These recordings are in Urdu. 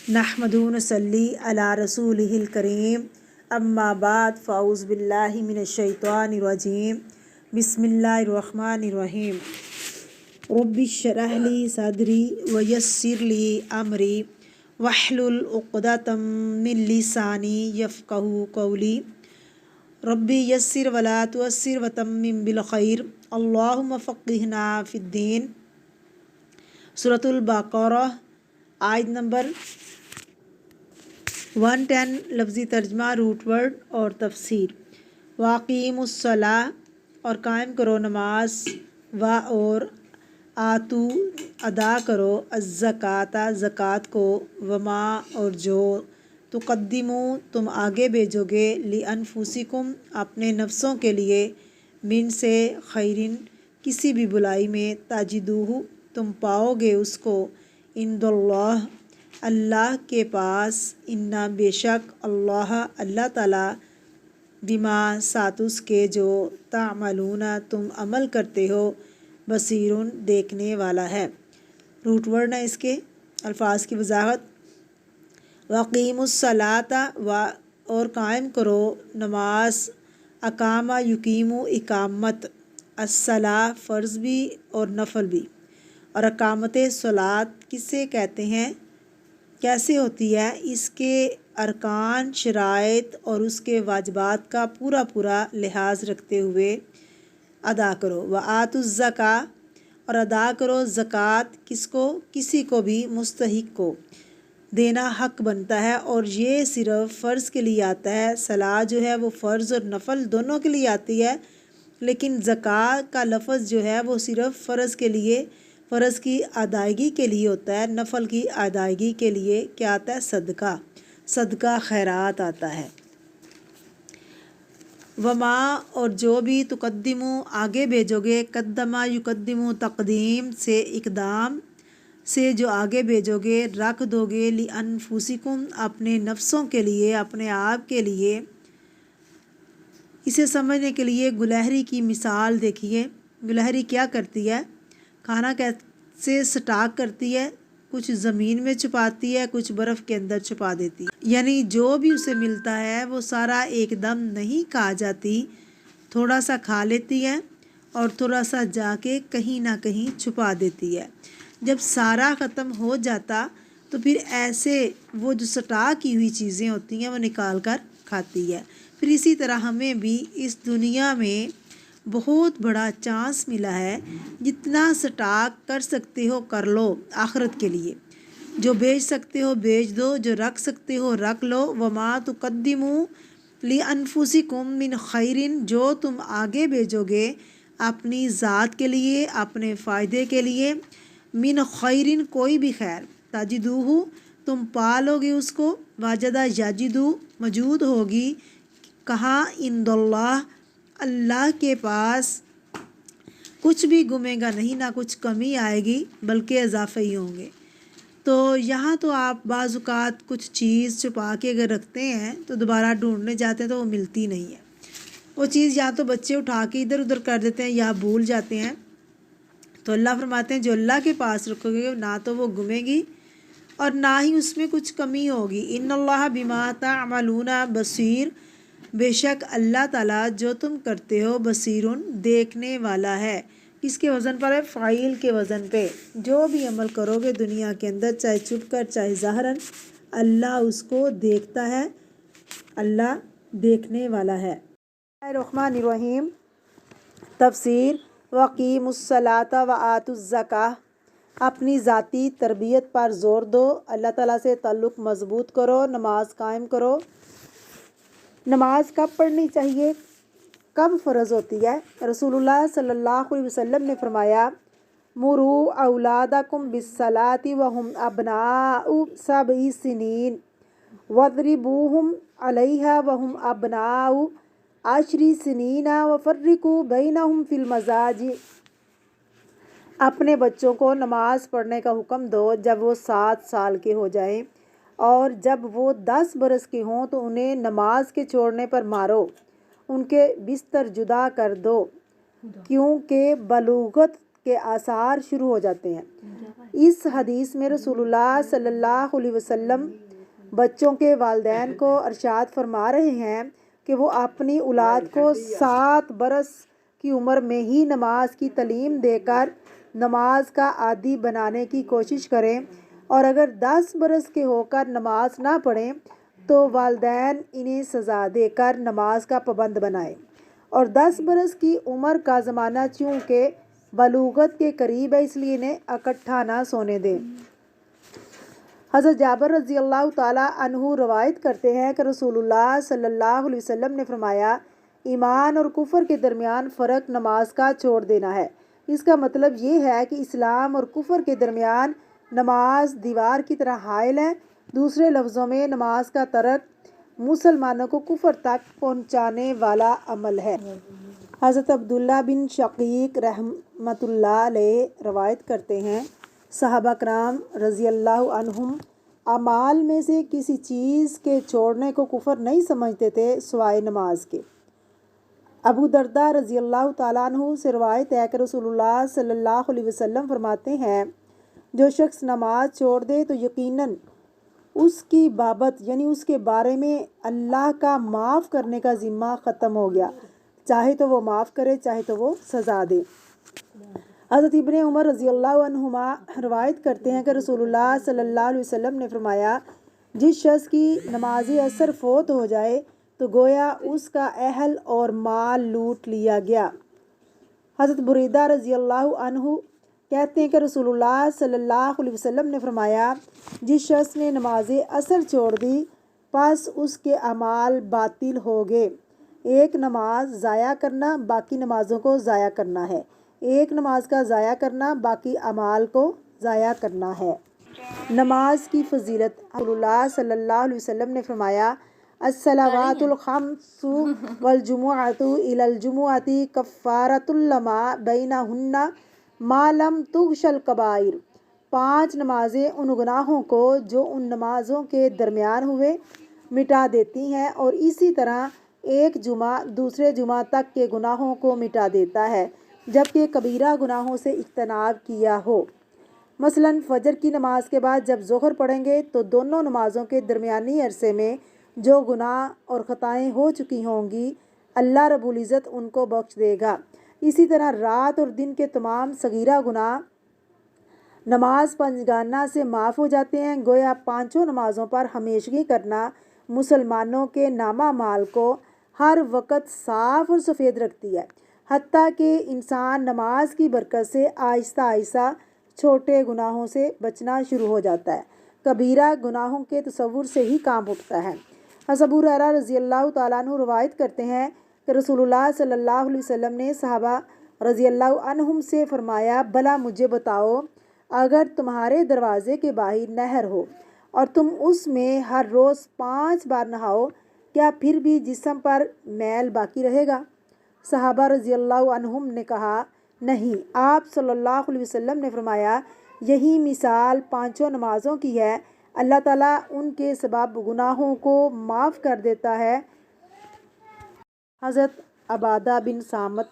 نحمدہ و نصلی علی رسولہ الکریم اما بعد فاعوذ باللہ من الشیطان الرجیم بسم اللہ الرحمن الرحیم رب اشرح لی صدری ویسر لی امری واحلل عقدۃ من لسانی یفقہوا قولی ربی یسر ولا تعسر وتمم بالخیر اللہم فقہنا فی الدین۔ سورۃ البقرہ آیت نمبر 110 لفظی ترجمہ، روٹ ورڈ اور تفسیر۔ واقیموا الصلاۃ اور قائم کرو نماز، اور آتو ادا کرو الزکوٰۃ زکوٰۃ کو، وما اور جو تقدموا تم آگے بھیجو گے لانفسکم اپنے نفسوں کے لیے، من سے خیرن کسی بھی بلائی میں، تجدوہ تم پاؤ گے اس کو، عند اللہ اللہ کے پاس، انا بے شک اللہ تعالیٰ، بما ساتھ اس کے جو تعملون تم عمل کرتے ہو، بصیر دیکھنے والا ہے۔ روٹ ورڈ ہے اس کے الفاظ کی وضاحت۔ وقیم الصلاۃ اور قائم کرو نماز، اقامہ یقیم اقامت، الصلاۃ فرض بھی اور نفل بھی، اور اقامت صلاۃ کسے کہتے ہیں، کیسے ہوتی ہے، اس کے ارکان، شرائط اور اس کے واجبات کا پورا لحاظ رکھتے ہوئے ادا کرو۔ وآتوا الزکوٰۃ اور ادا کرو زکوٰۃ، کس کو، کسی کو بھی مستحق کو دینا حق بنتا ہے، اور یہ صرف فرض کے لیے آتا ہے۔ صلاۃ جو ہے وہ فرض اور نفل دونوں کے لیے آتی ہے، لیکن زکوٰۃ کا لفظ جو ہے وہ صرف فرض کی ادائیگی کے لیے ہوتا ہے، نفل کی ادائیگی کے لیے کیا آتا ہے، صدقہ خیرات آتا ہے۔ وما اور جو بھی تقدموا آگے بھیجو گے، قدمہ یقدموا تقدیم سے، اقدام سے جو آگے بھیجو گے، رکھ دو گے لانفسکم اپنے نفسوں کے لیے، اپنے آپ کے لیے۔ اسے سمجھنے کے لیے گلہری کی مثال دیکھیے۔ گلہری کیا کرتی ہے، کھانا کیسے سٹاک کرتی ہے، کچھ زمین میں چھپاتی ہے، کچھ برف کے اندر چھپا دیتی ہے، یعنی جو بھی اسے ملتا ہے وہ سارا ایک دم نہیں کھا جاتی، تھوڑا سا کھا لیتی ہے اور تھوڑا سا جا کے کہیں نہ کہیں چھپا دیتی ہے۔ جب سارا ختم ہو جاتا تو پھر ایسے وہ جو سٹاک کی ہوئی چیزیں ہوتی ہیں وہ نکال کر کھاتی ہے۔ پھر اسی طرح ہمیں بھی اس دنیا میں بہت بڑا چانس ملا ہے، جتنا سٹاک کر سکتے ہو کر لو آخرت کے لیے، جو بیچ سکتے ہو بیچ دو، جو رکھ سکتے ہو رکھ لو۔ وما تقدموا لانفسکم من خیرن جو تم آگے بھیجو گے اپنی ذات کے لیے، اپنے فائدے کے لیے، من خیرن کوئی بھی خیر، تجدوہ تم پالو گے اس کو، واجدہ یجدو موجود ہوگی، کہاں، عند اللہ اللہ کے پاس، کچھ بھی گمے گا نہیں، نہ کچھ کمی آئے گی بلکہ اضافے ہی ہوں گے۔ تو یہاں تو آپ بعض اوقات کچھ چیز چھپا کے اگر رکھتے ہیں تو دوبارہ ڈھونڈنے جاتے ہیں تو وہ ملتی نہیں ہے، وہ چیز یا تو بچے اٹھا کے ادھر ادھر کر دیتے ہیں یا بھول جاتے ہیں۔ تو اللہ فرماتے ہیں جو اللہ کے پاس رکھو گے نہ تو وہ گمے گی اور نہ ہی اس میں کچھ کمی ہوگی۔ ان اللہ بما تعملون بصیر بے شک اللہ تعالیٰ جو تم کرتے ہو بصیر دیکھنے والا ہے۔ کس کے وزن پر ہے، فاعل کے وزن پہ۔ جو بھی عمل کرو گے دنیا کے اندر، چاہے چھپ کر چاہے ظاہراً، اللہ اس کو دیکھتا ہے، اللہ دیکھنے والا ہے۔ الرحمن الرحیم۔ تفسیر۔ وقیموا الصلاۃ وآتوا الزکوٰۃ اپنی ذاتی تربیت پر زور دو، اللہ تعالیٰ سے تعلق مضبوط کرو، نماز قائم کرو۔ نماز کب پڑھنی چاہیے، کب فرض ہوتی ہے؟ رسول اللہ صلی اللہ علیہ وسلم نے فرمایا، مروا اولادکم بالصلاۃ وہم ابناء 7 سنین واضربوہم علیہا وہم ابناء 10 سنین وفرقوا بینہم فی المضاجع۔ اپنے بچوں کو نماز پڑھنے کا حکم دو جب وہ 7 سال کے ہو جائیں، اور جب وہ 10 برس کے ہوں تو انہیں نماز کے چھوڑنے پر مارو، ان کے بستر جدا کر دو، کیونکہ بلوغت کے آثار شروع ہو جاتے ہیں۔ اس حدیث میں رسول اللہ صلی اللہ علیہ وسلم بچوں کے والدین کو ارشاد فرما رہے ہیں کہ وہ اپنی اولاد کو 7 برس کی عمر میں ہی نماز کی تعلیم دے کر نماز کا عادی بنانے کی کوشش کریں، اور اگر 10 برس کے ہو کر نماز نہ پڑھیں تو والدین انہیں سزا دے کر نماز کا پابند بنائیں، اور 10 برس کی عمر کا زمانہ چونکہ بلوغت کے قریب ہے اس لیے انہیں اکٹھا نہ سونے دیں۔ حضرت جابر رضی اللہ تعالیٰ عنہ روایت کرتے ہیں کہ رسول اللہ صلی اللہ علیہ وسلم نے فرمایا، ایمان اور کفر کے درمیان فرق نماز کا چھوڑ دینا ہے۔ اس کا مطلب یہ ہے کہ اسلام اور کفر کے درمیان نماز دیوار کی طرح حائل ہے۔ دوسرے لفظوں میں نماز کا ترک مسلمانوں کو کفر تک پہنچانے والا عمل ہے۔ حضرت عبداللہ بن شقیق رحمۃ اللہ علیہ روایت کرتے ہیں، صحابہ کرام رضی اللہ عنہم اعمال میں سے کسی چیز کے چھوڑنے کو کفر نہیں سمجھتے تھے سوائے نماز کے۔ ابو درداء رضی اللہ تعالیٰ عنہ سے روایت ہے کہ رسول اللہ صلی اللہ علیہ وسلم فرماتے ہیں، جو شخص نماز چھوڑ دے تو یقیناً اس کی بابت یعنی اس کے بارے میں اللہ کا معاف کرنے کا ذمہ ختم ہو گیا، چاہے تو وہ معاف کرے چاہے تو وہ سزا دے۔ حضرت ابن عمر رضی اللہ عنہما روایت کرتے ہیں کہ رسول اللہ صلی اللہ علیہ وسلم نے فرمایا، جس شخص کی نماز عصر فوت ہو جائے تو گویا اس کا اہل اور مال لوٹ لیا گیا۔ حضرت بریدہ رضی اللہ عنہ کہتے ہیں کہ رسول اللہ صلی اللہ علیہ وسلم نے فرمایا، جس شخص نے نماز عصر چھوڑ دی پس اس کے اعمال باطل ہو گئے۔ ایک نماز ضائع کرنا باقی نمازوں کو ضائع کرنا ہے، ایک نماز کا ضائع کرنا باقی اعمال کو ضائع کرنا ہے۔ نماز کی فضیلت، رسول اللہ صلی اللہ علیہ وسلم نے فرمایا، الصلوات الخمس والجمعۃ الی الجمعۃ کفارۃ لما بینہن ما لم تغش الکبائر۔ 5 نمازیں ان گناہوں کو جو ان نمازوں کے درمیان ہوئے مٹا دیتی ہیں، اور اسی طرح ایک جمعہ دوسرے جمعہ تک کے گناہوں کو مٹا دیتا ہے جبکہ کبیرہ گناہوں سے اجتناب کیا ہو۔ مثلاً فجر کی نماز کے بعد جب ظہر پڑھیں گے تو دونوں نمازوں کے درمیانی عرصے میں جو گناہ اور خطائیں ہو چکی ہوں گی اللہ رب العزت ان کو بخش دے گا۔ اسی طرح رات اور دن کے تمام صغیرہ گناہ نماز پنجگانہ سے معاف ہو جاتے ہیں۔ گویا 5 نمازوں پر ہمیشگی کرنا مسلمانوں کے نامہ مال کو ہر وقت صاف اور سفید رکھتی ہے، حتیٰ کہ انسان نماز کی برکت سے آہستہ آہستہ چھوٹے گناہوں سے بچنا شروع ہو جاتا ہے، کبیرہ گناہوں کے تصور سے ہی کام اٹھتا ہے۔ حضرت ابو ہریرہ رضی اللہ تعالیٰ عنہ روایت کرتے ہیں کہ رسول اللہ صلی اللہ علیہ وسلم نے صحابہ رضی اللہ عنہم سے فرمایا، بھلا مجھے بتاؤ، اگر تمہارے دروازے کے باہر نہر ہو اور تم اس میں ہر روز 5 بار نہاؤ، کیا پھر بھی جسم پر میل باقی رہے گا؟ صحابہ رضی اللہ عنہم نے کہا، نہیں۔ آپ صلی اللہ علیہ وسلم نے فرمایا، یہی مثال 5 نمازوں کی ہے، اللہ تعالیٰ ان کے سبب گناہوں کو معاف کر دیتا ہے۔ حضرت عبادہ بن صامت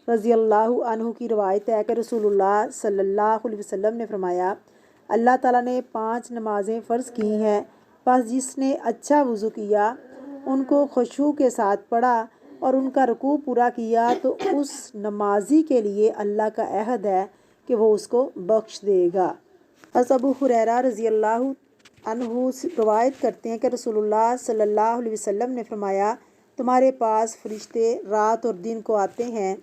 رضی اللہ عنہ کی روایت ہے کہ رسول اللہ صلی اللہ علیہ وسلم نے فرمایا، اللہ تعالیٰ نے 5 نمازیں فرض کی ہیں، بس جس نے اچھا وضو کیا، ان کو خشوع کے ساتھ پڑھا اور ان کا رکوع پورا کیا تو اس نمازی کے لیے اللہ کا عہد ہے کہ وہ اس کو بخش دے گا۔ حضرت ابو ہریرہ رضی اللہ عنہ روایت کرتے ہیں کہ رسول اللہ صلی اللہ علیہ وسلم نے فرمایا، تمہارے پاس فرشتے رات اور دن کو آتے ہیں،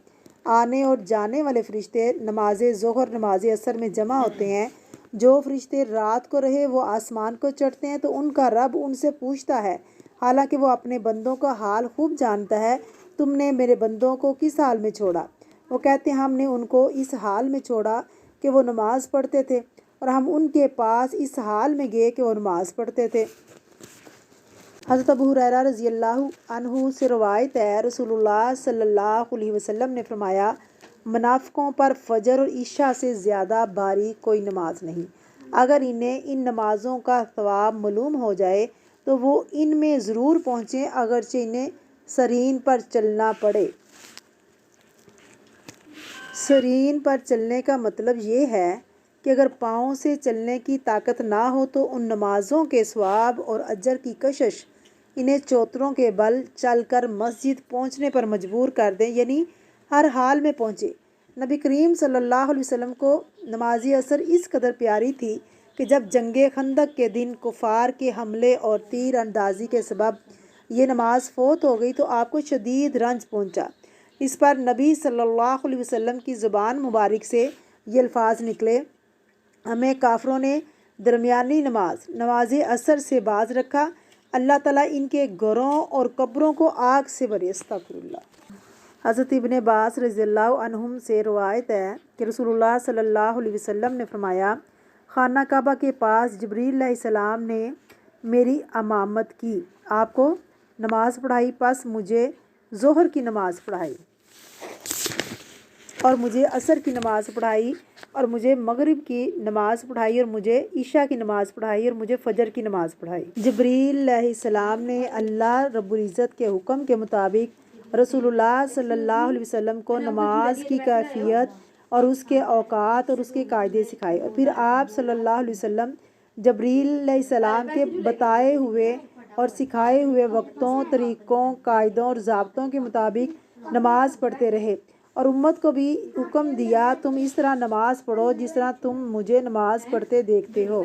آنے اور جانے والے فرشتے نماز ظہر نماز عصر میں جمع ہوتے ہیں۔ جو فرشتے رات کو رہے وہ آسمان کو چڑھتے ہیں تو ان کا رب ان سے پوچھتا ہے، حالانکہ وہ اپنے بندوں کا حال خوب جانتا ہے، تم نے میرے بندوں کو کس حال میں چھوڑا؟ وہ کہتے ہیں، ہم نے ان کو اس حال میں چھوڑا کہ وہ نماز پڑھتے تھے، اور ہم ان کے پاس اس حال میں گئے کہ وہ نماز پڑھتے تھے۔ حضرت ابو ہریرہ رضی اللہ عنہ سے روایت ہے، رسول اللہ صلی اللہ علیہ وسلم نے فرمایا، منافقوں پر فجر اور عشاء سے زیادہ بھاری کوئی نماز نہیں۔ اگر انہیں ان نمازوں کا ثواب معلوم ہو جائے تو وہ ان میں ضرور پہنچیں، اگرچہ انہیں سرین پر چلنا پڑے۔ سرین پر چلنے کا مطلب یہ ہے کہ اگر پاؤں سے چلنے کی طاقت نہ ہو تو ان نمازوں کے ثواب اور اجر کی کشش انہیں چوتروں کے بل چل کر مسجد پہنچنے پر مجبور کر دیں، یعنی ہر حال میں پہنچے۔ نبی کریم صلی اللہ علیہ وسلم کو نماز عصر اس قدر پیاری تھی کہ جب جنگ خندق کے دن کفار کے حملے اور تیر اندازی کے سبب یہ نماز فوت ہو گئی تو آپ کو شدید رنج پہنچا۔ اس پر نبی صلی اللہ علیہ وسلم کی زبان مبارک سے یہ الفاظ نکلے، ہمیں کافروں نے درمیانی نماز عصر سے باز رکھا، اللہ تعالیٰ ان کے گھروں اور قبروں کو آگ سے بھرے۔ استغفر اللہ۔ حضرت ابن عباس رضی اللہ عنہم سے روایت ہے کہ رسول اللہ صلی اللہ علیہ وسلم نے فرمایا، خانہ کعبہ کے پاس جبریل علیہ السلام نے میری امامت کی، آپ کو نماز پڑھائی، پس مجھے ظہر کی نماز پڑھائی اور مجھے عصر کی نماز پڑھائی اور مجھے مغرب کی نماز پڑھائی اور مجھے عشاء کی نماز پڑھائی اور مجھے فجر کی نماز پڑھائی۔ جبریل علیہ السلام نے اللہ رب العزت کے حکم کے مطابق رسول اللہ صلی اللہ علیہ وسلم کو نماز کی کیفیت اور اس کے اوقات اور اس کے قاعدے سکھائے، اور پھر آپ صلی اللہ علیہ وسلم جبریل علیہ السلام کے بتائے ہوئے اور سکھائے ہوئے وقتوں، طریقوں، قاعدوں اور ضابطوں کے مطابق نماز پڑھتے رہے، اور امت کو بھی حکم دیا، تم اس طرح نماز پڑھو جس طرح تم مجھے نماز پڑھتے دیکھتے ہو۔